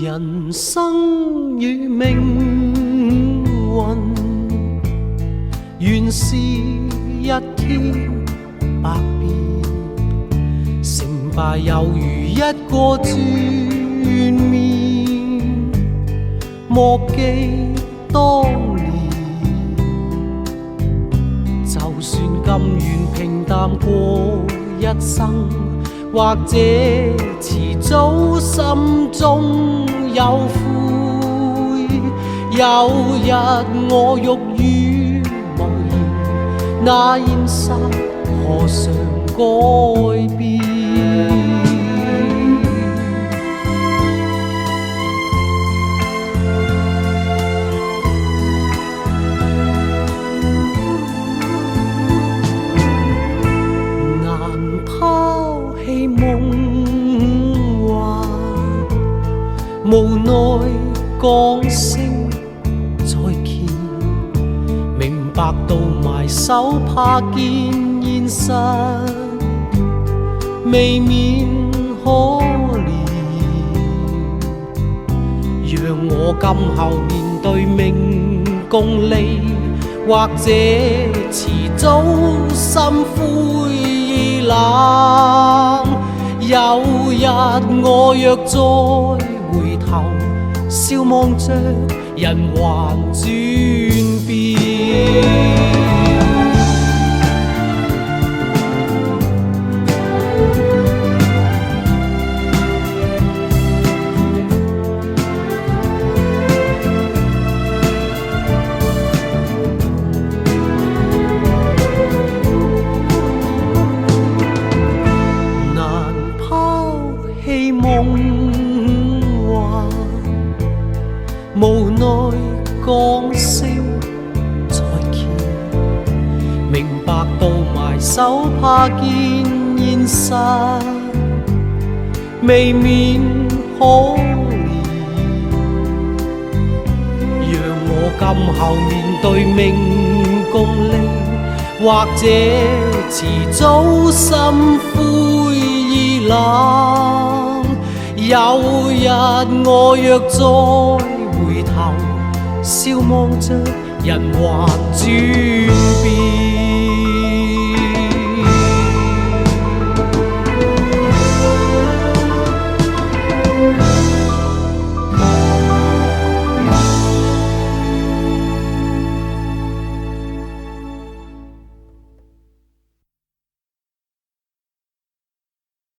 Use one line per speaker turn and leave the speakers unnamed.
人生與命運，原是一天百變，成敗有如一個轉面，莫記當年。就算甘願平淡過一生，或者遲早心中有悔，有日我欲語無言，那現實何嘗改變？難拋棄夢幻，無奈講聲再見，明白到埋手怕見現實，未免可憐。讓我今後面對命共利，或者遲早心灰意冷。有日我若再回頭，笑望着人還轉變。無奈講聲再見，明白到埋手怕見現實，未免可憐。讓我今後面對命共利，或者遲早心灰意冷。有日我若再回頭，笑望着人還轉變。